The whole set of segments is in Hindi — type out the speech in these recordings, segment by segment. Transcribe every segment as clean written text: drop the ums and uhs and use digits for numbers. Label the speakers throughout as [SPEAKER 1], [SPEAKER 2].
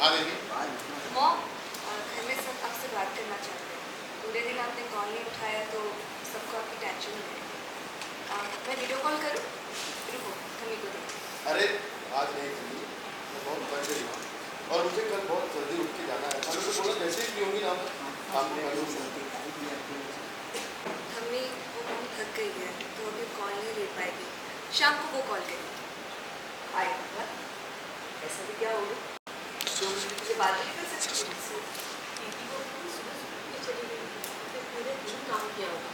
[SPEAKER 1] आ गई
[SPEAKER 2] मॉम, घर में सब आपसे बात करना चाहते हैं। पूरे दिन आपने कॉल नहीं उठाया तो सबको आपकी टेंशन हो रही है। मैं वीडियो कॉल करूँ? रुको, मम्मी को दे।
[SPEAKER 1] अरे आज नहीं थी, मैं बहुत थक गई हूँ और मुझे कल बहुत जल्दी उठ के जाना है। मैंने तो बोला जैसे ही होंगी ना आपने मालूम
[SPEAKER 2] मम्मी वो बहुत थक गई है तो अभी कॉल नहीं ले पाएगी। शाम को वो कॉल करेगी।
[SPEAKER 3] आएगा ऐसा भी क्या होगा? तो मुझे बात नहीं कर सकती मुझसे।
[SPEAKER 4] दीदी को सुबह सुबह चली गई, फिर पूरे दिन काम किया होगा,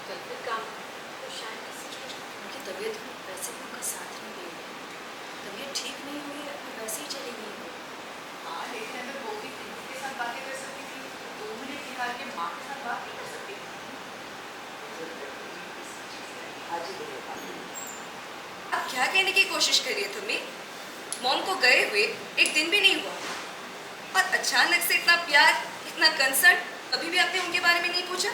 [SPEAKER 4] कल फिर काम, तो शायद इसी वजह उनकी तबीयत भी वैसे भी उनका साथ नहीं दे रही, तबीयत ठीक नहीं हुई है, वैसे ही चली गई है।
[SPEAKER 3] हाँ, लेकिन अगर वो भी दीदी के साथ बातें कर सकती थी, 2 मिनट निकाल के माँ के साथ बात नहीं कर सकती थी। आज ही देगा।
[SPEAKER 2] आप क्या कहने की कोशिश कर रही है तुम्हें? मॉम को गए हुए एक दिन भी नहीं हुआ और अचानक से इतना प्यार, इतना कंसर्न, अभी भी आपने उनके बारे में नहीं पूछा?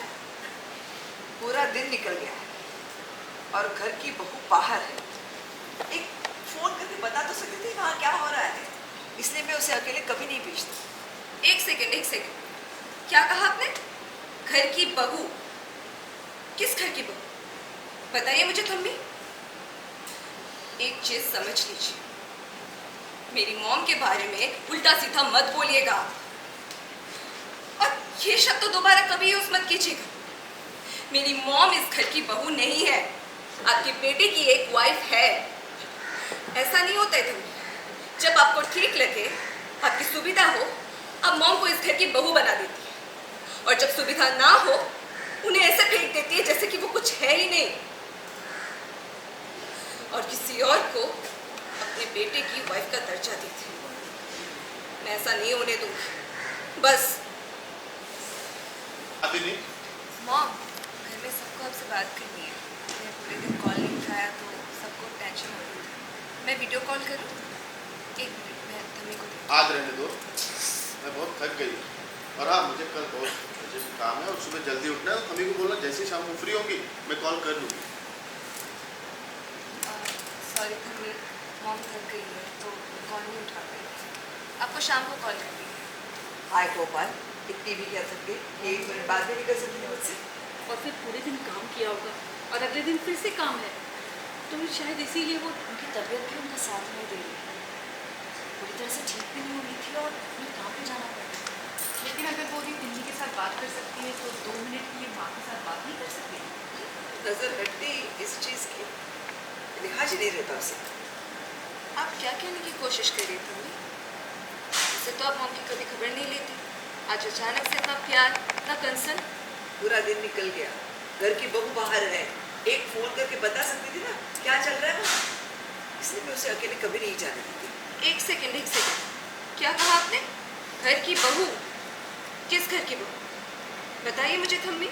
[SPEAKER 3] पूरा दिन निकल गया है और घर की बहू बाहर है। एक फोन करके बता तो सकती थी वहाँ क्या हो रहा है, इसलिए मैं उसे अकेले कभी नहीं भेजती।
[SPEAKER 2] एक सेकंड, क्या कहा आपने? घर की बहू? किस घर की बहू? बताइए मुझे तुम भी। एक चीज समझ लीजिए, मेरी मॉम के बारे में उल्टा सीधा मत बोलिएगा और ये शब्द तो दोबारा कभी यूज मत कीजिएगा। मेरी मॉम इस घर की बहू नहीं है, आपके बेटे की एक वाइफ है। ऐसा नहीं होता है तुम, जब आपको ठीक लगे, आपकी सुविधा हो, आप मॉम को इस घर की बहू बना देती है और जब सुविधा ना हो उन्हें ऐसे फेंक देती है जैसे कि वो कुछ है ही नहीं और किसी और को अपने बेटे की वाइफ का दर्जा देती है। मैं ऐसा नहीं होने दूंगी। बस
[SPEAKER 1] आती नहीं।
[SPEAKER 2] मॉम, घर में सबको आपसे बात करनी है। मैं पूरे दिन कॉल नहीं उठाया तो सबको टेंशन हो रही है। मैं वीडियो कॉल करूँ? एक मिनट, मैं मम्मी को दे।
[SPEAKER 1] आज रहने दो, मैं बहुत थक गई और हाँ मुझे कल बहुत अर्जेंट काम है और सुबह जल्दी उठना है। मम्मी को बोलना जैसे ही शाम को फ्री होंगी मैं कॉल कर लूँगी।
[SPEAKER 2] सॉरी मम्मी, मॉम थक गई है तो कॉल नहीं उठा पाई। आपको शाम को कॉल करती है।
[SPEAKER 3] हाय गोपाल, इतनी भी क्या सकती, 1 मिनट बाद भी नहीं कर सकती मुझसे?
[SPEAKER 4] और फिर पूरे दिन काम किया होगा और अगले दिन फिर से काम है, तो शायद इसीलिए वो उनकी तबीयत भी उनका साथ नहीं दे रही है, पूरी तरह से ठीक भी नहीं हो रही थी और उन्हें काम पे जाना पड़ रहा था।
[SPEAKER 5] लेकिन अगर वो भी दिल्ली के साथ बात कर सकती है तो 2 मिनट के लिए माँ के साथ बात नहीं कर सकती?
[SPEAKER 3] नजर हटती इस चीज की लिहाज ही नहीं रहता उसे।
[SPEAKER 2] आप क्या कहने की कोशिश कर रही थी? इससे तो आप मॉम की कभी खबर नहीं लेती, आज अचानक से इतना प्यार, इतना कंसर्न।
[SPEAKER 3] पूरा दिन निकल गया, घर की बहू बाहर है, एक फोन करके बता सकती थी ना क्या चल रहा है वहाँ, इसलिए मैं उसे अकेले कभी नहीं जाने देती।
[SPEAKER 2] एक सेकंड, क्या कहा आपने? घर की बहू? किस घर की बहू? बताइए मुझे थम्मी।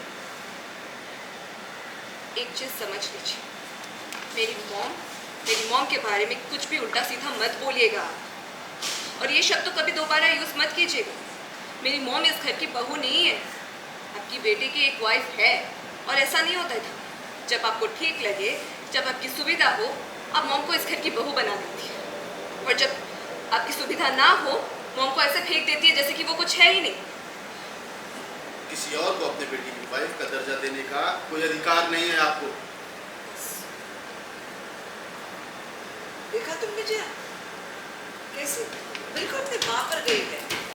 [SPEAKER 2] एक चीज समझ लीजिए, मेरी मॉम के बारे में कुछ भी उल्टा सीधा मत बोलिएगा और ये शब्द तो कभी दोबारा यूज मत कीजिएगा। मेरी मॉम इस घर की बहू नहीं है, आपकी बेटे की एक वाइफ है और ऐसा नहीं होता था। जब आपको ठीक लगे, जब आपकी सुविधा हो, आप मॉम को इस घर की बहू बना देती है और जब आपकी सुविधा ना हो, मॉम को ऐसे फेंक देती है जैसे कि वो कुछ है ही नहीं।
[SPEAKER 1] किसी और को अपने बेटी की वाइफ का दर्जा देने का कोई अधिकार नहीं है आपको।
[SPEAKER 3] देखा तुमने जया कैसे बिल्कुल अपनी माँ पर